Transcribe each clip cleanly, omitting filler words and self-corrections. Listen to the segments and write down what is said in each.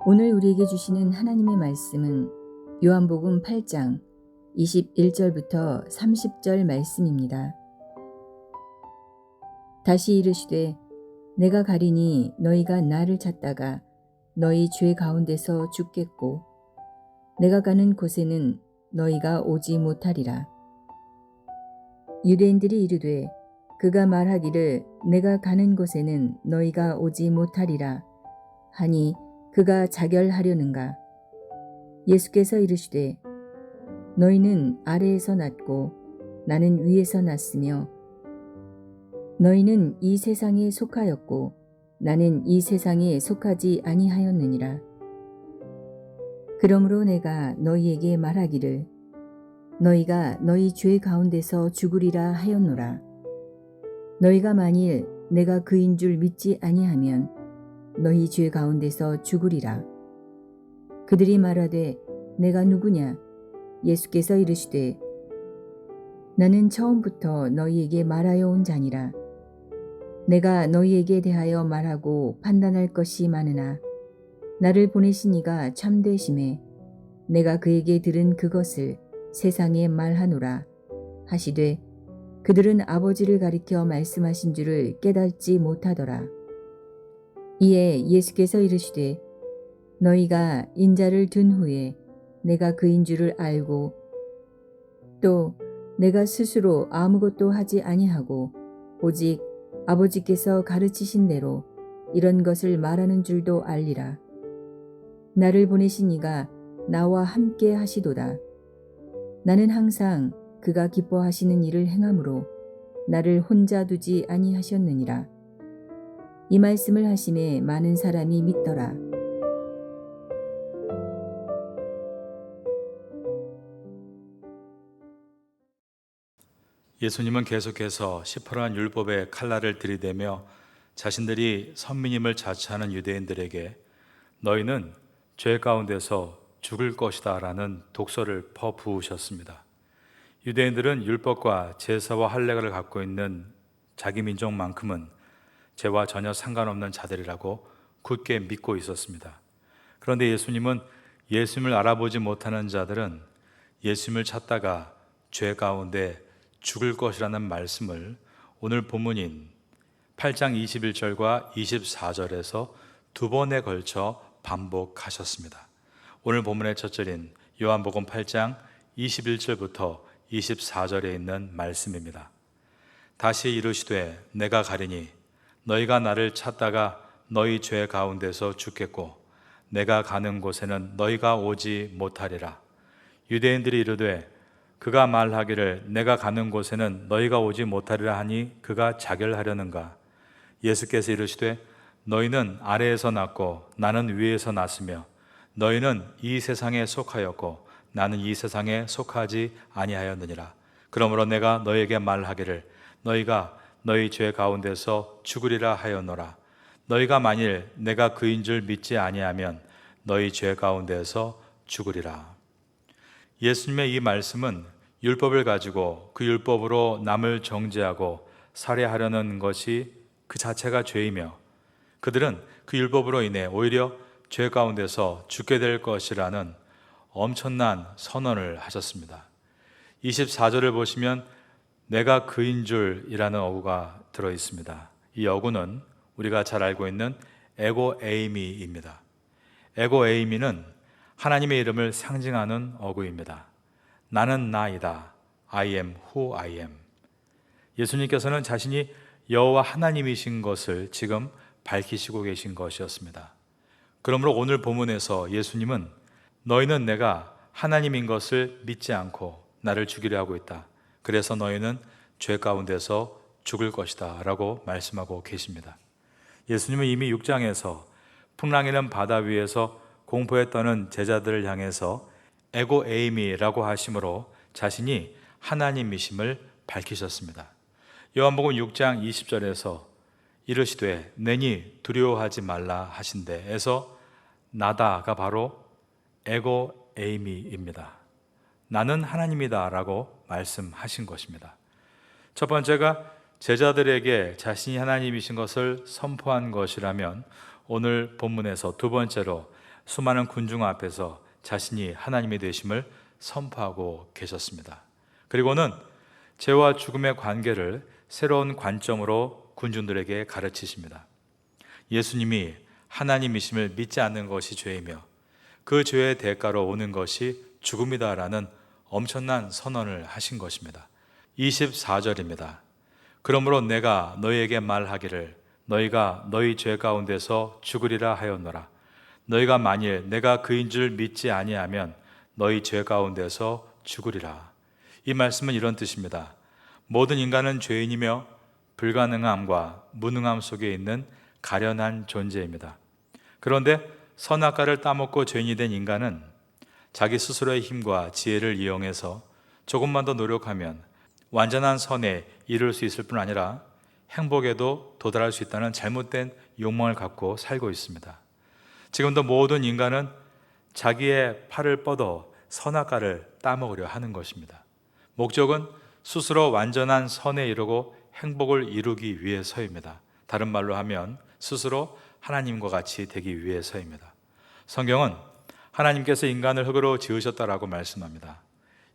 오늘 우리에게 주시는 하나님의 말씀은 요한복음 8장 21절부터 30절 말씀입니다. 다시 이르시되 내가 가리니 너희가 나를 찾다가 너희 죄 가운데서 죽겠고 내가 가는 곳에는 너희가 오지 못하리라. 유대인들이 이르되 그가 말하기를 내가 가는 곳에는 너희가 오지 못하리라 하니 그가 자결하려는가? 예수께서 이르시되 너희는 아래에서 났고 나는 위에서 났으며 너희는 이 세상에 속하였고 나는 이 세상에 속하지 아니하였느니라. 그러므로 내가 너희에게 말하기를 너희가 너희 죄 가운데서 죽으리라 하였노라. 너희가 만일 내가 그인 줄 믿지 아니하면 너희 죄 가운데서 죽으리라. 그들이 말하되 내가 누구냐? 예수께서 이르시되 나는 처음부터 너희에게 말하여 온 자니라. 내가 너희에게 대하여 말하고 판단할 것이 많으나 나를 보내신 이가 참되심에 내가 그에게 들은 그것을 세상에 말하노라 하시되 그들은 아버지를 가리켜 말씀하신 줄을 깨닫지 못하더라. 이에 예수께서 이르시되 너희가 인자를 둔 후에 내가 그인 줄을 알고 또 내가 스스로 아무것도 하지 아니하고 오직 아버지께서 가르치신 대로 이런 것을 말하는 줄도 알리라. 나를 보내신 이가 나와 함께 하시도다. 나는 항상 그가 기뻐하시는 일을 행함으로 나를 혼자 두지 아니하셨느니라. 이 말씀을 하심에 많은 사람이 믿더라. 예수님은 계속해서 시퍼런 율법의 칼날을 들이대며 자신들이 선민임을 자처하는 유대인들에게 너희는 죄 가운데서 죽을 것이다 라는 독서를 퍼부으셨습니다. 유대인들은 율법과 제사와 할례를 갖고 있는 자기 민족만큼은 죄와 전혀 상관없는 자들이라고 굳게 믿고 있었습니다. 그런데 예수님은 예수님을 알아보지 못하는 자들은 예수님을 찾다가 죄 가운데 죽을 것이라는 말씀을 오늘 본문인 8장 21절과 24절에서 두 번에 걸쳐 반복하셨습니다. 오늘 본문의 첫 절인 요한복음 8장 21절부터 24절에 있는 말씀입니다. 다시 이르시되 내가 가리니 너희가 나를 찾다가 너희 죄 가운데서 죽겠고 내가 가는 곳에는 너희가 오지 못하리라. 유대인들이 이르되 그가 말하기를 내가 가는 곳에는 너희가 오지 못하리라 하니 그가 자결하려는가? 예수께서 이르시되 너희는 아래에서 났고 나는 위에서 났으며 너희는 이 세상에 속하였고 나는 이 세상에 속하지 아니하였느니라. 그러므로 내가 너희에게 말하기를 너희가 너희 죄 가운데서 죽으리라 하였노라. 너희가 만일 내가 그인 줄 믿지 아니하면 너희 죄 가운데서 죽으리라. 예수님의 이 말씀은 율법을 가지고 그 율법으로 남을 정죄하고 살해하려는 것이 그 자체가 죄이며 그들은 그 율법으로 인해 오히려 죄 가운데서 죽게 될 것이라는 엄청난 선언을 하셨습니다. 24절을 보시면 내가 그인 줄이라는 어구가 들어 있습니다. 이 어구는 우리가 잘 알고 있는 에고 에이미입니다. 에고 에이미는 하나님의 이름을 상징하는 어구입니다. 나는 나이다. I am who I am. 예수님께서는 자신이 여호와 하나님이신 것을 지금 밝히시고 계신 것이었습니다. 그러므로 오늘 본문에서 예수님은 너희는 내가 하나님인 것을 믿지 않고 나를 죽이려 하고 있다. 그래서 너희는 죄 가운데서 죽을 것이다 라고 말씀하고 계십니다. 예수님은 이미 6장에서 풍랑이는 바다 위에서 공포에 떠는 제자들을 향해서 에고 에이미라고 하심으로 자신이 하나님이심을 밝히셨습니다. 요한복음 6장 20절에서 이르시되 내니 두려워하지 말라 하신데에서 나다가 바로 에고 에이미입니다. 나는 하나님이다 라고 말씀하신 것입니다. 첫 번째가 제자들에게 자신이 하나님이신 것을 선포한 것이라면 오늘 본문에서 두 번째로 수많은 군중 앞에서 자신이 하나님이 되심을 선포하고 계셨습니다. 그리고는 죄와 죽음의 관계를 새로운 관점으로 군중들에게 가르치십니다. 예수님이 하나님이심을 믿지 않는 것이 죄이며 그 죄의 대가로 오는 것이 죽음이다라는 엄청난 선언을 하신 것입니다. 24절입니다. 그러므로 내가 너희에게 말하기를 너희가 너희 죄 가운데서 죽으리라 하였노라. 너희가 만일 내가 그인 줄 믿지 아니하면 너희 죄 가운데서 죽으리라. 이 말씀은 이런 뜻입니다. 모든 인간은 죄인이며 불가능함과 무능함 속에 있는 가련한 존재입니다. 그런데 선악과를 따먹고 죄인이 된 인간은 자기 스스로의 힘과 지혜를 이용해서 조금만 더 노력하면 완전한 선에 이룰 수 있을 뿐 아니라 행복에도 도달할 수 있다는 잘못된 욕망을 갖고 살고 있습니다. 지금도 모든 인간은 자기의 팔을 뻗어 선악과를 따먹으려 하는 것입니다. 목적은 스스로 완전한 선에 이르고 행복을 이루기 위해서입니다. 다른 말로 하면 스스로 하나님과 같이 되기 위해서입니다. 성경은 하나님께서 인간을 흙으로 지으셨다라고 말씀합니다.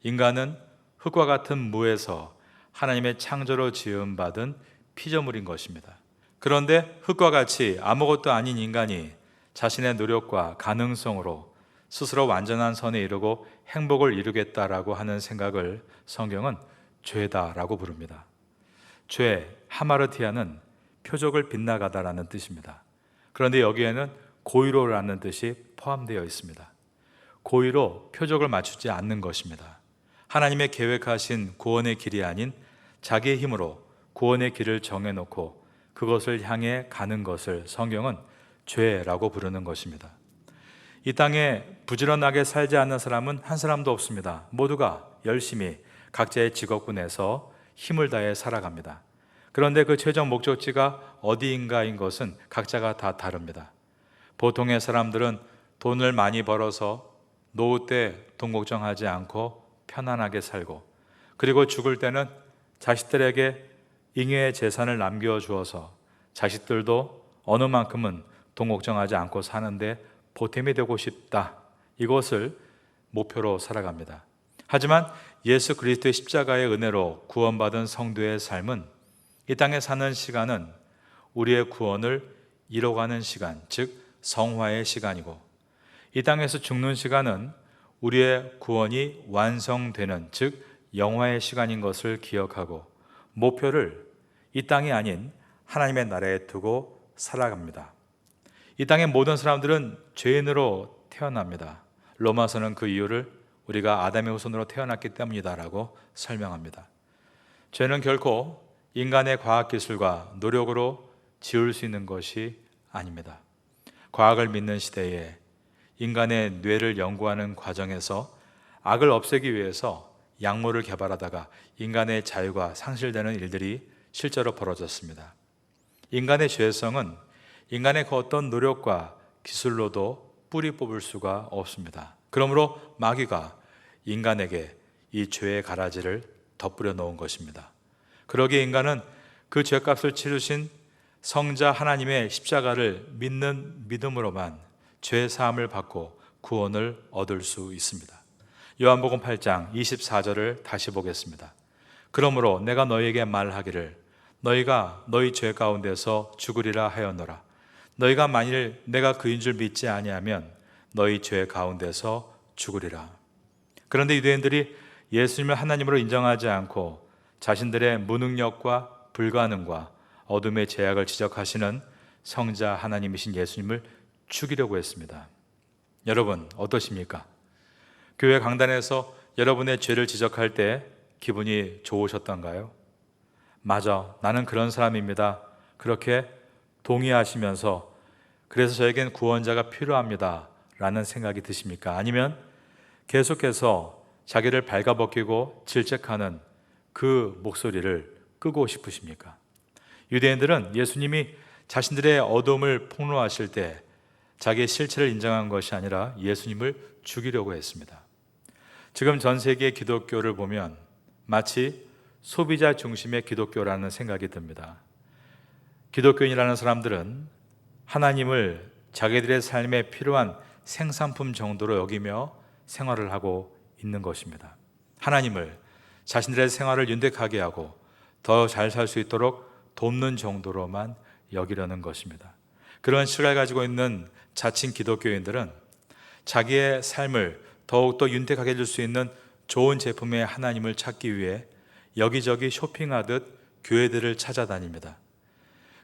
인간은 흙과 같은 무에서 하나님의 창조로 지음받은 피조물인 것입니다. 그런데 흙과 같이 아무것도 아닌 인간이 자신의 노력과 가능성으로 스스로 완전한 선에 이르고 행복을 이루겠다라고 하는 생각을 성경은 죄다라고 부릅니다. 죄, 하마르티아는 표적을 빗나가다라는 뜻입니다. 그런데 여기에는 고의로라는 뜻이 포함되어 있습니다. 고의로 표적을 맞추지 않는 것입니다. 하나님의 계획하신 구원의 길이 아닌 자기의 힘으로 구원의 길을 정해놓고 그것을 향해 가는 것을 성경은 죄라고 부르는 것입니다. 이 땅에 부지런하게 살지 않는 사람은 한 사람도 없습니다. 모두가 열심히 각자의 직업군에서 힘을 다해 살아갑니다. 그런데 그 최종 목적지가 어디인가인 것은 각자가 다 다릅니다. 보통의 사람들은 돈을 많이 벌어서 노후 때 돈 걱정하지 않고 편안하게 살고, 그리고 죽을 때는 자식들에게 잉여의 재산을 남겨주어서 자식들도 어느 만큼은 돈 걱정하지 않고 사는데 보탬이 되고 싶다, 이것을 목표로 살아갑니다. 하지만 예수 그리스도의 십자가의 은혜로 구원받은 성도의 삶은 이 땅에 사는 시간은 우리의 구원을 이뤄가는 시간, 즉 성화의 시간이고, 이 땅에서 죽는 시간은 우리의 구원이 완성되는, 즉 영화의 시간인 것을 기억하고 목표를 이 땅이 아닌 하나님의 나라에 두고 살아갑니다. 이 땅의 모든 사람들은 죄인으로 태어납니다. 로마서는 그 이유를 우리가 아담의 후손으로 태어났기 때문이다라고 설명합니다. 죄는 결코 인간의 과학기술과 노력으로 지울 수 있는 것이 아닙니다. 과학을 믿는 시대에 인간의 뇌를 연구하는 과정에서 악을 없애기 위해서 약물을 개발하다가 인간의 자유가 상실되는 일들이 실제로 벌어졌습니다. 인간의 죄성은 인간의 그 어떤 노력과 기술로도 뿌리 뽑을 수가 없습니다. 그러므로 마귀가 인간에게 이 죄의 가라지를 덧뿌려 놓은 것입니다. 그러기에 인간은 그 죄값을 치르신 성자 하나님의 십자가를 믿는 믿음으로만 죄 사함을 받고 구원을 얻을 수 있습니다. 요한복음 8장 24절을 다시 보겠습니다. 그러므로 내가 너희에게 말하기를 너희가 너희 죄 가운데서 죽으리라 하였노라. 너희가 만일 내가 그인 줄 믿지 아니하면 너희 죄 가운데서 죽으리라. 그런데 유대인들이 예수님을 하나님으로 인정하지 않고 자신들의 무능력과 불가능과 어둠의 제약을 지적하시는 성자 하나님이신 예수님을 죽이려고 했습니다. 여러분 어떠십니까? 교회 강단에서 여러분의 죄를 지적할 때 기분이 좋으셨던가요? 맞아, 나는 그런 사람입니다. 그렇게 동의하시면서 그래서 저에겐 구원자가 필요합니다 라는 생각이 드십니까? 아니면 계속해서 자기를 발가벗기고 질책하는 그 목소리를 끄고 싶으십니까? 유대인들은 예수님이 자신들의 어둠을 폭로하실 때 자기의 실체를 인정한 것이 아니라 예수님을 죽이려고 했습니다. 지금 전 세계 기독교를 보면 마치 소비자 중심의 기독교라는 생각이 듭니다. 기독교인이라는 사람들은 하나님을 자기들의 삶에 필요한 생산품 정도로 여기며 생활을 하고 있는 것입니다. 하나님을 자신들의 생활을 윤택하게 하고 더 잘 살 수 있도록 돕는 정도로만 여기려는 것입니다. 그런 시각을 가지고 있는 자칭 기독교인들은 자기의 삶을 더욱더 윤택하게 해줄 수 있는 좋은 제품의 하나님을 찾기 위해 여기저기 쇼핑하듯 교회들을 찾아다닙니다.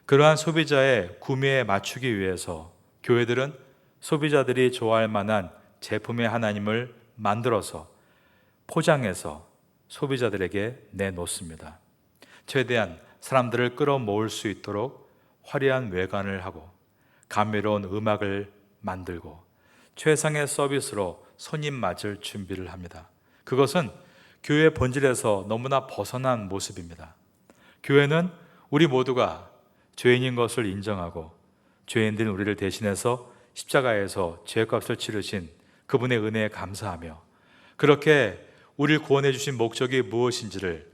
그러한 소비자의 구매에 맞추기 위해서 교회들은 소비자들이 좋아할 만한 제품의 하나님을 만들어서 포장해서 소비자들에게 내놓습니다. 최대한 사람들을 끌어모을 수 있도록 화려한 외관을 하고 감미로운 음악을 만들고 최상의 서비스로 손님 맞을 준비를 합니다. 그것은 교회의 본질에서 너무나 벗어난 모습입니다. 교회는 우리 모두가 죄인인 것을 인정하고 죄인된 우리를 대신해서 십자가에서 죄값을 치르신 그분의 은혜에 감사하며 그렇게 우리를 구원해 주신 목적이 무엇인지를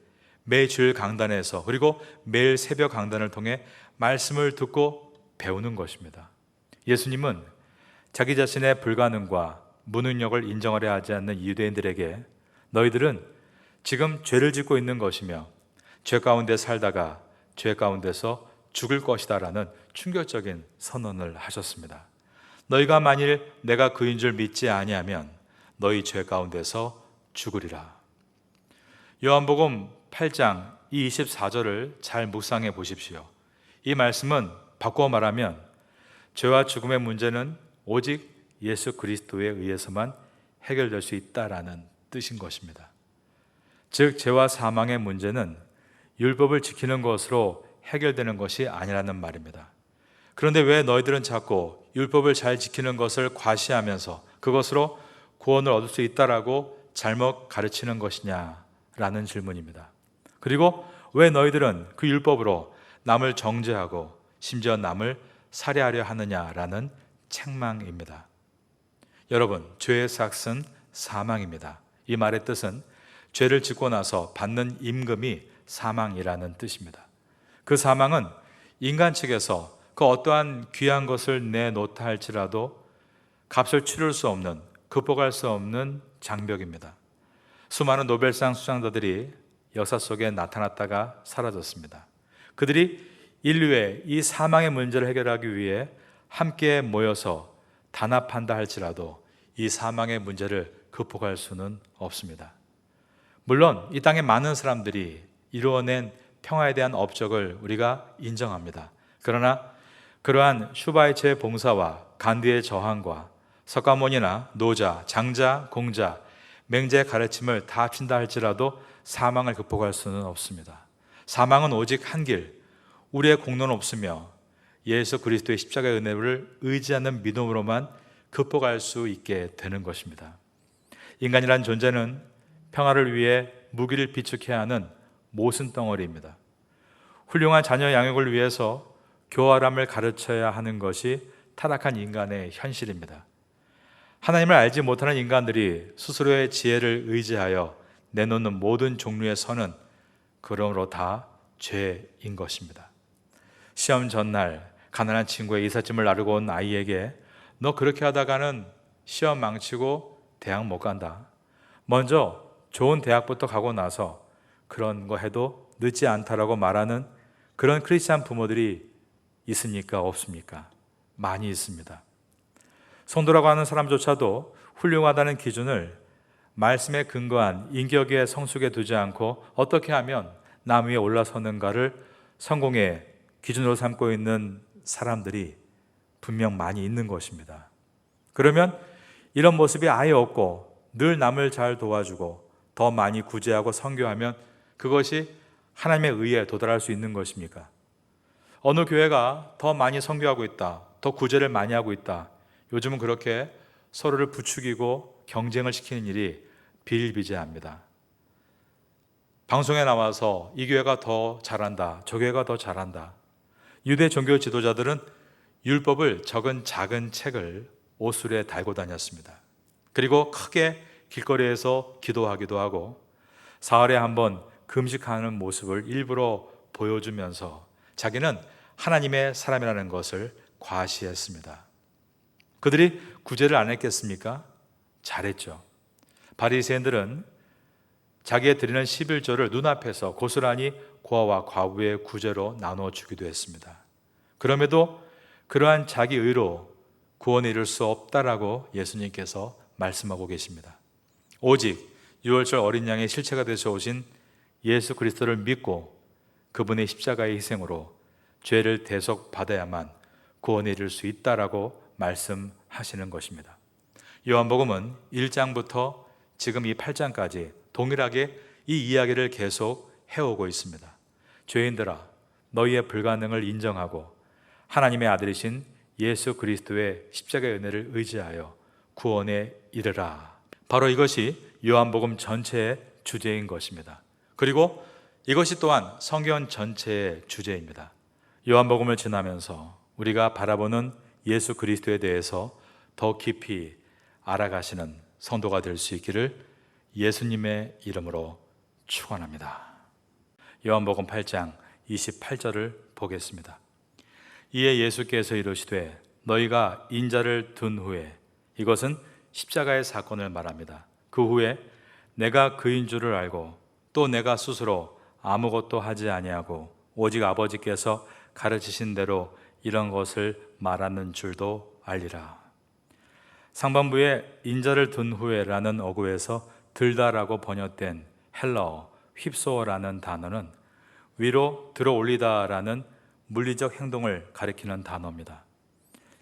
매주일 강단에서 그리고 매일 새벽 강단을 통해 말씀을 듣고 배우는 것입니다. 예수님은 자기 자신의 불가능과 무능력을 인정하려 하지 않는 유대인들에게 너희들은 지금 죄를 짓고 있는 것이며 죄 가운데 살다가 죄 가운데서 죽을 것이다 라는 충격적인 선언을 하셨습니다. 너희가 만일 내가 그인 줄 믿지 아니하면 너희 죄 가운데서 죽으리라. 요한복음 8장 이 24절을 잘 묵상해 보십시오. 이 말씀은 바꾸어 말하면 죄와 죽음의 문제는 오직 예수 그리스도에 의해서만 해결될 수 있다라는 뜻인 것입니다. 즉 죄와 사망의 문제는 율법을 지키는 것으로 해결되는 것이 아니라는 말입니다. 그런데 왜 너희들은 자꾸 율법을 잘 지키는 것을 과시하면서 그것으로 구원을 얻을 수 있다라고 잘못 가르치는 것이냐라는 질문입니다. 그리고 왜 너희들은 그 율법으로 남을 정죄하고 심지어 남을 살해하려 하느냐라는 책망입니다. 여러분, 죄의 삭은 사망입니다. 이 말의 뜻은 죄를 짓고 나서 받는 임금이 사망이라는 뜻입니다. 그 사망은 인간 측에서 그 어떠한 귀한 것을 내놓다 할지라도 값을 치를 수 없는, 극복할 수 없는 장벽입니다. 수많은 노벨상 수상자들이 역사 속에 나타났다가 사라졌습니다. 그들이 인류의 이 사망의 문제를 해결하기 위해 함께 모여서 단합한다 할지라도 이 사망의 문제를 극복할 수는 없습니다. 물론 이 땅에 많은 사람들이 이루어낸 평화에 대한 업적을 우리가 인정합니다. 그러나 그러한 슈바이처의 봉사와 간디의 저항과 석가모니나 노자, 장자, 공자, 맹자의 가르침을 다 합친다 할지라도 사망을 극복할 수는 없습니다. 사망은 오직 한 길, 우리의 공로는 없으며 예수 그리스도의 십자가의 은혜를 의지하는 믿음으로만 극복할 수 있게 되는 것입니다. 인간이란 존재는 평화를 위해 무기를 비축해야 하는 모순덩어리입니다. 훌륭한 자녀 양육을 위해서 교활함을 가르쳐야 하는 것이 타락한 인간의 현실입니다. 하나님을 알지 못하는 인간들이 스스로의 지혜를 의지하여 내놓는 모든 종류의 선은 그러므로 다 죄인 것입니다. 시험 전날 가난한 친구의 이삿짐을 나르고 온 아이에게 너 그렇게 하다가는 시험 망치고 대학 못 간다. 먼저 좋은 대학부터 가고 나서 그런 거 해도 늦지 않다라고 말하는 그런 크리스찬 부모들이 있습니까? 없습니까? 많이 있습니다. 성도라고 하는 사람조차도 훌륭하다는 기준을 말씀에 근거한 인격의 성숙에 두지 않고 어떻게 하면 남 위에 올라서는가를 성공의 기준으로 삼고 있는 사람들이 분명 많이 있는 것입니다. 그러면 이런 모습이 아예 없고 늘 남을 잘 도와주고 더 많이 구제하고 선교하면 그것이 하나님의 의에 도달할 수 있는 것입니까? 어느 교회가 더 많이 선교하고 있다, 더 구제를 많이 하고 있다, 요즘은 그렇게 서로를 부추기고 경쟁을 시키는 일이 비일비재합니다. 방송에 나와서 이 교회가 더 잘한다, 저 교회가 더 잘한다. 유대 종교 지도자들은 율법을 적은 작은 책을 옷술에 달고 다녔습니다. 그리고 크게 길거리에서 기도하기도 하고 사흘에 한 번 금식하는 모습을 일부러 보여주면서 자기는 하나님의 사람이라는 것을 과시했습니다. 그들이 구제를 안 했겠습니까? 잘했죠. 바리새인들은 자기의 드리는 11조를 눈앞에서 고스란히 고아와 과부의 구제로 나누어 주기도 했습니다. 그럼에도 그러한 자기 의로 구원에 이를 수 없다라고 예수님께서 말씀하고 계십니다. 오직 유월절 어린 양의 실체가 되셔 오신 예수 그리스도를 믿고 그분의 십자가의 희생으로 죄를 대속받아야만 구원에 이를 수 있다라고 말씀하시는 것입니다. 요한복음은 1장부터 지금 이 8장까지 동일하게 이 이야기를 계속 해오고 있습니다. 죄인들아, 너희의 불가능을 인정하고 하나님의 아들이신 예수 그리스도의 십자가의 은혜를 의지하여 구원에 이르라. 바로 이것이 요한복음 전체의 주제인 것입니다. 그리고 이것이 또한 성경 전체의 주제입니다. 요한복음을 지나면서 우리가 바라보는 예수 그리스도에 대해서 더 깊이 알아가시는 성도가 될 수 있기를 예수님의 이름으로 축원합니다. 요한복음 8장 28절을 보겠습니다. 이에 예수께서 이르시되 너희가 인자를 둔 후에, 이것은 십자가의 사건을 말합니다. 그 후에 내가 그인 줄을 알고 또 내가 스스로 아무것도 하지 아니하고 오직 아버지께서 가르치신 대로 이런 것을 말하는 줄도 알리라. 상반부에 인자를 둔 후에라는 어구에서 들다라고 번역된 헬라어 휩소어라는 단어는 위로 들어 올리다라는 물리적 행동을 가리키는 단어입니다.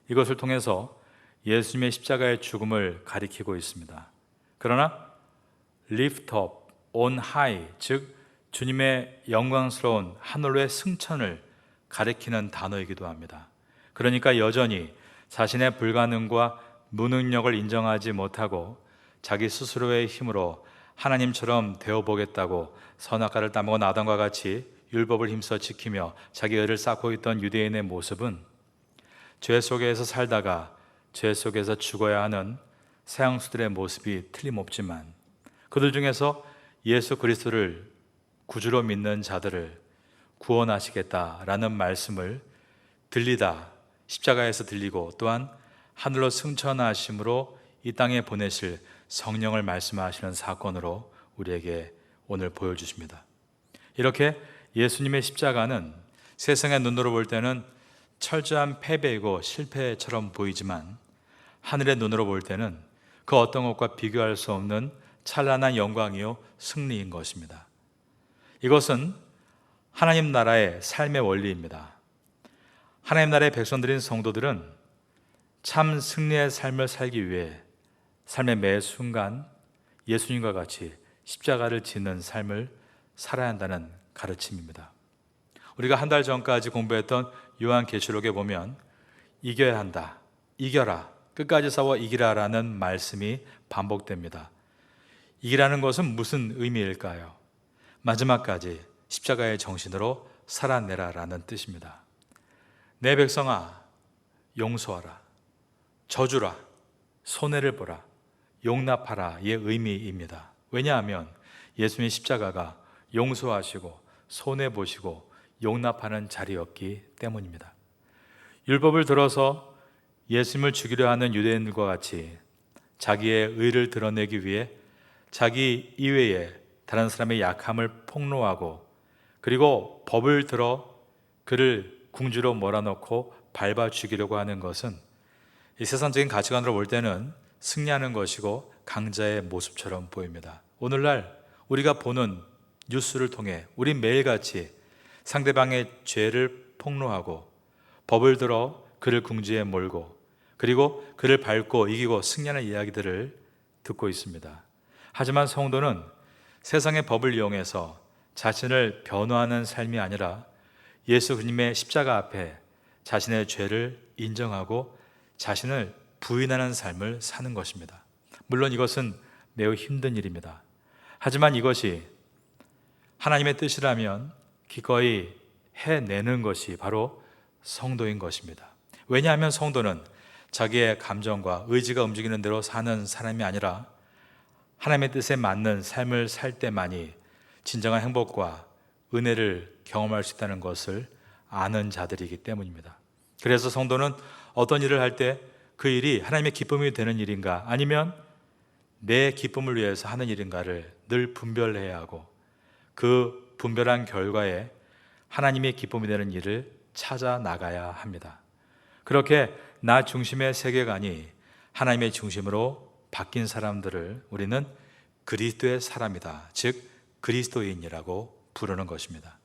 이것을 통해서 예수님의 십자가의 죽음을 가리키고 있습니다. 그러나 lift up, on high, 즉 주님의 영광스러운 하늘로의 승천을 가리키는 단어이기도 합니다. 그러니까 여전히 자신의 불가능과 무능력을 인정하지 못하고 자기 스스로의 힘으로 하나님처럼 되어보겠다고 선악과를 따먹은 아담과 같이 율법을 힘써 지키며 자기 의를 쌓고 있던 유대인의 모습은 죄 속에서 살다가 죄 속에서 죽어야 하는 세상수들의 모습이 틀림없지만 그들 중에서 예수 그리스도를 구주로 믿는 자들을 구원하시겠다라는 말씀을 들리다 십자가에서 들리고 또한 하늘로 승천하심으로 이 땅에 보내실 성령을 말씀하시는 사건으로 우리에게 오늘 보여주십니다. 이렇게 예수님의 십자가는 세상의 눈으로 볼 때는 철저한 패배이고 실패처럼 보이지만 하늘의 눈으로 볼 때는 그 어떤 것과 비교할 수 없는 찬란한 영광이요 승리인 것입니다. 이것은 하나님 나라의 삶의 원리입니다. 하나님 나라의 백성들인 성도들은 참 승리의 삶을 살기 위해 삶의 매 순간 예수님과 같이 십자가를 지는 삶을 살아야 한다는 가르침입니다. 우리가 한 달 전까지 공부했던 요한계시록에 보면 이겨야 한다, 이겨라, 끝까지 싸워 이기라라는 말씀이 반복됩니다. 이기라는 것은 무슨 의미일까요? 마지막까지 십자가의 정신으로 살아내라라는 뜻입니다. 내 백성아, 용서하라, 저주라, 손해를 보라, 용납하라의 의미입니다. 왜냐하면 예수님의 십자가가 용서하시고 손해보시고 용납하는 자리였기 때문입니다. 율법을 들어서 예수님을 죽이려 하는 유대인들과 같이 자기의 의를 드러내기 위해 자기 이외에 다른 사람의 약함을 폭로하고 그리고 법을 들어 그를 궁지로 몰아넣고 밟아 죽이려고 하는 것은 이 세상적인 가치관으로 볼 때는 승리하는 것이고 강자의 모습처럼 보입니다. 오늘날 우리가 보는 뉴스를 통해 우리 매일같이 상대방의 죄를 폭로하고 법을 들어 그를 궁지에 몰고 그리고 그를 밟고 이기고 승리하는 이야기들을 듣고 있습니다. 하지만 성도는 세상의 법을 이용해서 자신을 변호하는 삶이 아니라 예수 그리스도의 십자가 앞에 자신의 죄를 인정하고 자신을 부인하는 삶을 사는 것입니다. 물론 이것은 매우 힘든 일입니다. 하지만 이것이 하나님의 뜻이라면 기꺼이 해내는 것이 바로 성도인 것입니다. 왜냐하면 성도는 자기의 감정과 의지가 움직이는 대로 사는 사람이 아니라 하나님의 뜻에 맞는 삶을 살 때만이 진정한 행복과 은혜를 경험할 수 있다는 것을 아는 자들이기 때문입니다. 그래서 성도는 어떤 일을 할 때 그 일이 하나님의 기쁨이 되는 일인가, 아니면 내 기쁨을 위해서 하는 일인가를 늘 분별해야 하고, 그 분별한 결과에 하나님의 기쁨이 되는 일을 찾아 나가야 합니다. 그렇게 나 중심의 세계관이 하나님의 중심으로 바뀐 사람들을 우리는 그리스도의 사람이다, 즉 그리스도인이라고 부르는 것입니다.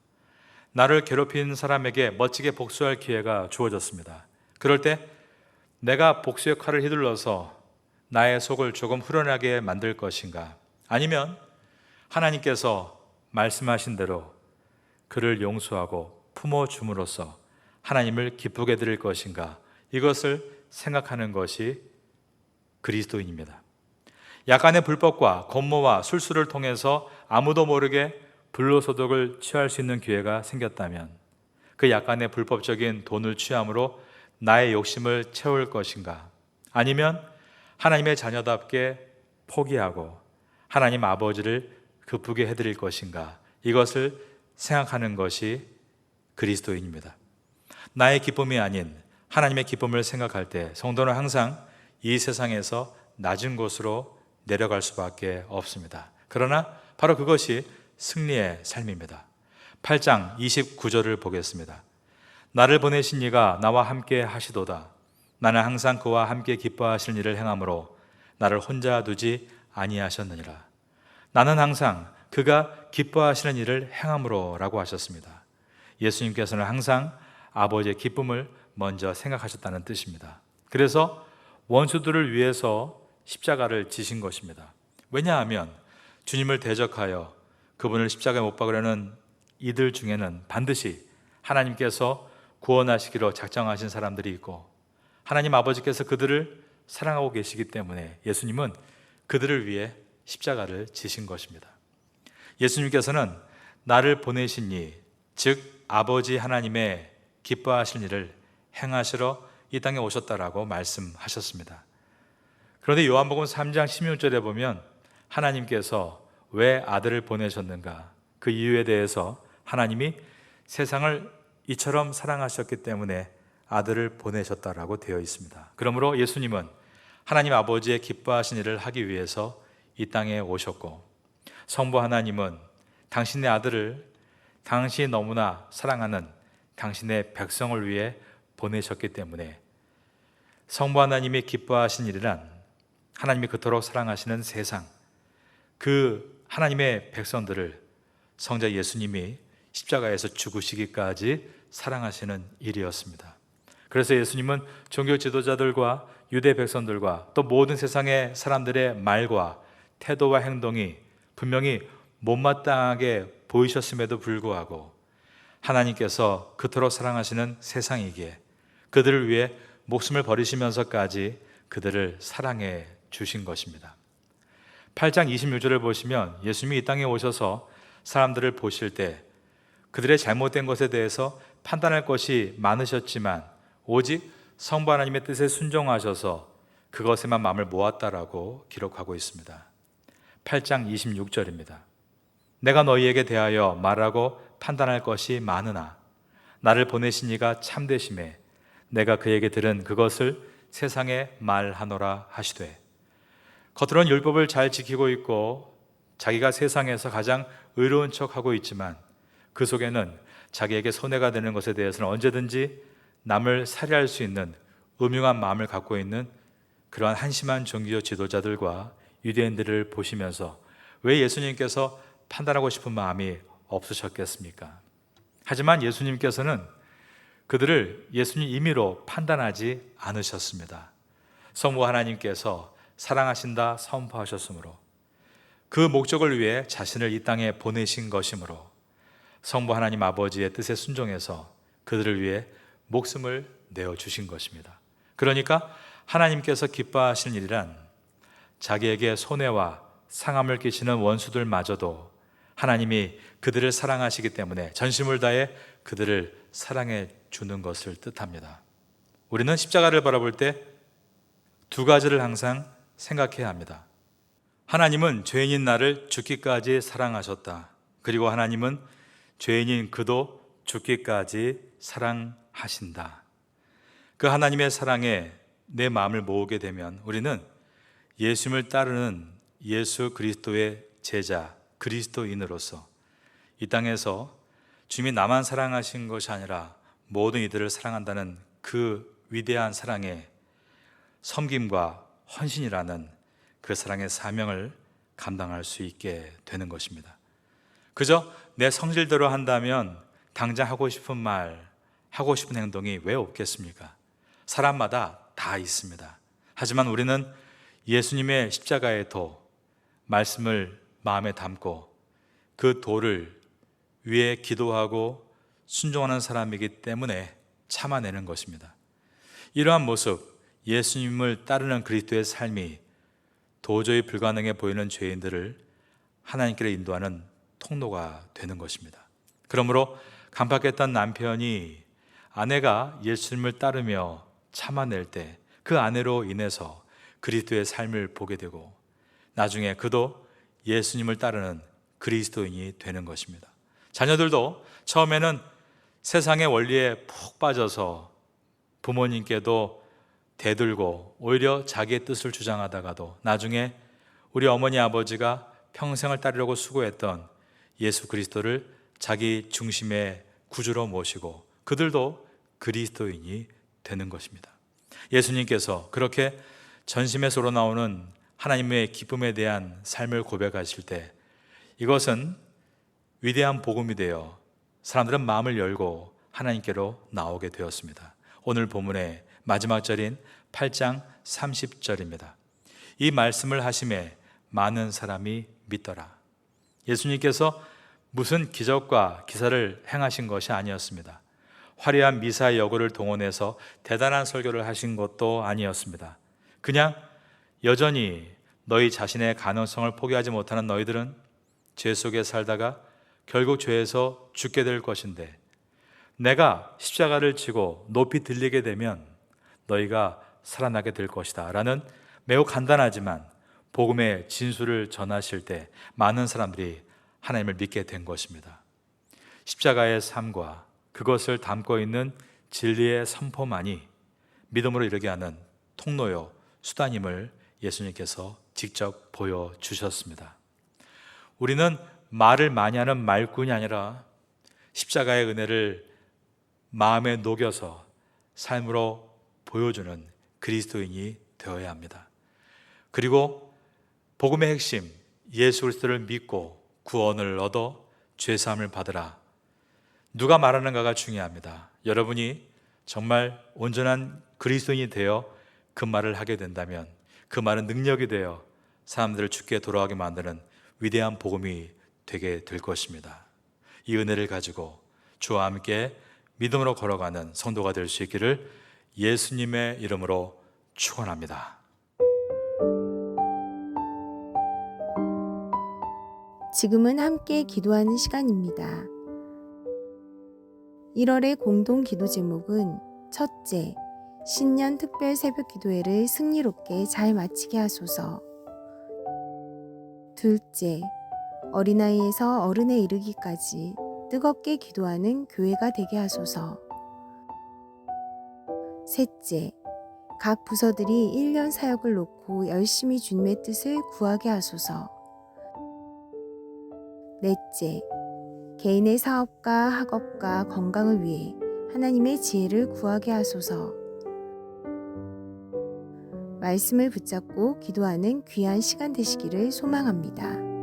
나를 괴롭힌 사람에게 멋지게 복수할 기회가 주어졌습니다. 그럴 때 내가 복수의 칼을 휘둘러서 나의 속을 조금 후련하게 만들 것인가, 아니면 하나님께서 말씀하신 대로 그를 용서하고 품어줌으로써 하나님을 기쁘게 드릴 것인가, 이것을 생각하는 것이 그리스도인입니다. 약간의 불법과 권모와 술수를 통해서 아무도 모르게 불로소득을 취할 수 있는 기회가 생겼다면 그 약간의 불법적인 돈을 취함으로 나의 욕심을 채울 것인가, 아니면 하나님의 자녀답게 포기하고 하나님 아버지를 기쁘게 해드릴 것인가, 이것을 생각하는 것이 그리스도인입니다. 나의 기쁨이 아닌 하나님의 기쁨을 생각할 때 성도는 항상 이 세상에서 낮은 곳으로 내려갈 수밖에 없습니다. 그러나 바로 그것이 승리의 삶입니다. 8장 29절을 보겠습니다. 나를 보내신 이가 나와 함께 하시도다. 나는 항상 그와 함께 기뻐하실 일을 행함으로 나를 혼자 두지 아니하셨느니라. 나는 항상 그가 기뻐하시는 일을 행함으로 라고 하셨습니다. 예수님께서는 항상 아버지의 기쁨을 먼저 생각하셨다는 뜻입니다. 그래서 원수들을 위해서 십자가를 지신 것입니다. 왜냐하면 주님을 대적하여 그분을 십자가에 못 박으려는 이들 중에는 반드시 하나님께서 구원하시기로 작정하신 사람들이 있고, 하나님 아버지께서 그들을 사랑하고 계시기 때문에 예수님은 그들을 위해 십자가를 지신 것입니다. 예수님께서는 나를 보내신 이, 즉 아버지 하나님의 기뻐하실 일을 행하시러 이 땅에 오셨다라고 말씀하셨습니다. 그런데 요한복음 3장 16절에 보면 하나님께서 왜 아들을 보내셨는가, 그 이유에 대해서 하나님이 세상을 이처럼 사랑하셨기 때문에 아들을 보내셨다라고 되어 있습니다. 그러므로 예수님은 하나님 아버지의 기뻐하신 일을 하기 위해서 이 땅에 오셨고, 성부 하나님은 당신의 아들을 당신이 너무나 사랑하는 당신의 백성을 위해 보내셨기 때문에 성부 하나님이 기뻐하신 일이란 하나님이 그토록 사랑하시는 세상, 그 하나님의 백성들을 성자 예수님이 십자가에서 죽으시기까지 사랑하시는 일이었습니다. 그래서 예수님은 종교 지도자들과 유대 백성들과 또 모든 세상의 사람들의 말과 태도와 행동이 분명히 못마땅하게 보이셨음에도 불구하고 하나님께서 그토록 사랑하시는 세상이기에 그들을 위해 목숨을 버리시면서까지 그들을 사랑해 주신 것입니다. 8장 26절을 보시면 예수님이 이 땅에 오셔서 사람들을 보실 때 그들의 잘못된 것에 대해서 판단할 것이 많으셨지만 오직 성부 하나님의 뜻에 순종하셔서 그것에만 마음을 모았다라고 기록하고 있습니다. 8장 26절입니다. 내가 너희에게 대하여 말하고 판단할 것이 많으나 나를 보내신 이가 참되심에 내가 그에게 들은 그것을 세상에 말하노라 하시되, 겉으로는 율법을 잘 지키고 있고 자기가 세상에서 가장 의로운 척하고 있지만 그 속에는 자기에게 손해가 되는 것에 대해서는 언제든지 남을 살해할 수 있는 음흉한 마음을 갖고 있는 그러한 한심한 종교 지도자들과 유대인들을 보시면서 왜 예수님께서 판단하고 싶은 마음이 없으셨겠습니까? 하지만 예수님께서는 그들을 예수님 임의로 판단하지 않으셨습니다. 성부 하나님께서 사랑하신다 선포하셨으므로 그 목적을 위해 자신을 이 땅에 보내신 것이므로 성부 하나님 아버지의 뜻에 순종해서 그들을 위해 목숨을 내어주신 것입니다. 그러니까 하나님께서 기뻐하신 일이란 자기에게 손해와 상함을 끼치는 원수들마저도 하나님이 그들을 사랑하시기 때문에 전심을 다해 그들을 사랑해 주는 것을 뜻합니다. 우리는 십자가를 바라볼 때 두 가지를 항상 생각해야 합니다. 하나님은 죄인인 나를 죽기까지 사랑하셨다. 그리고 하나님은 죄인인 그도 죽기까지 사랑하신다. 그 하나님의 사랑에 내 마음을 모으게 되면 우리는 예수님을 따르는 예수 그리스도의 제자, 그리스도인으로서 이 땅에서 주님이 나만 사랑하신 것이 아니라 모든 이들을 사랑한다는 그 위대한 사랑의 섬김과 헌신이라는 그 사랑의 사명을 감당할 수 있게 되는 것입니다. 그저 내 성질대로 한다면 당장 하고 싶은 말, 하고 싶은 행동이 왜 없겠습니까? 사람마다 다 있습니다. 하지만 우리는 예수님의 십자가의 도, 말씀을 마음에 담고 그 도를 위해 기도하고 순종하는 사람이기 때문에 참아내는 것입니다. 이러한 모습, 예수님을 따르는 그리스도의 삶이 도저히 불가능해 보이는 죄인들을 하나님께로 인도하는 통로가 되는 것입니다. 그러므로 간박했던 남편이 아내가 예수님을 따르며 참아낼 때 그 아내로 인해서 그리스도의 삶을 보게 되고 나중에 그도 예수님을 따르는 그리스도인이 되는 것입니다. 자녀들도 처음에는 세상의 원리에 푹 빠져서 부모님께도 대들고 오히려 자기의 뜻을 주장하다가도 나중에 우리 어머니 아버지가 평생을 따르려고 수고했던 예수 그리스도를 자기 중심의 구주로 모시고 그들도 그리스도인이 되는 것입니다. 예수님께서 그렇게 전심에서 우러나오는 하나님의 기쁨에 대한 삶을 고백하실 때 이것은 위대한 복음이 되어 사람들은 마음을 열고 하나님께로 나오게 되었습니다. 오늘 본문의 마지막 절인 8장 30절입니다. 이 말씀을 하심에 많은 사람이 믿더라. 예수님께서 무슨 기적과 기사를 행하신 것이 아니었습니다. 화려한 미사 여구를 동원해서 대단한 설교를 하신 것도 아니었습니다. 그냥 여전히 너희 자신의 가능성을 포기하지 못하는 너희들은 죄 속에 살다가 결국 죄에서 죽게 될 것인데 내가 십자가를 지고 높이 들리게 되면 너희가 살아나게 될 것이다 라는 매우 간단하지만 복음의 진수를 전하실 때 많은 사람들이 하나님을 믿게 된 것입니다. 십자가의 삶과 그것을 담고 있는 진리의 선포만이 믿음으로 이르게 하는 통로요 수단임을 예수님께서 직접 보여주셨습니다. 우리는 말을 많이 하는 말꾼이 아니라 십자가의 은혜를 마음에 녹여서 삶으로 보여주는 그리스도인이 되어야 합니다. 그리고 복음의 핵심 예수 그리스도를 믿고 구원을 얻어 죄사함을 받으라. 누가 말하는가가 중요합니다. 여러분이 정말 온전한 그리스도인이 되어 그 말을 하게 된다면 그 말은 능력이 되어 사람들을 주께 돌아가게 만드는 위대한 복음이 되게 될 것입니다. 이 은혜를 가지고 주와 함께 믿음으로 걸어가는 성도가 될 수 있기를 예수님의 이름으로 축원합니다. 지금은 함께 기도하는 시간입니다. 1월의 공동 기도 제목은 첫째, 신년 특별 새벽 기도회를 승리롭게 잘 마치게 하소서. 둘째, 어린아이에서 어른에 이르기까지 뜨겁게 기도하는 교회가 되게 하소서. 셋째, 각 부서들이 1년 사역을 놓고 열심히 주님의 뜻을 구하게 하소서. 넷째, 개인의 사업과 학업과 건강을 위해 하나님의 지혜를 구하게 하소서. 말씀을 붙잡고 기도하는 귀한 시간 되시기를 소망합니다.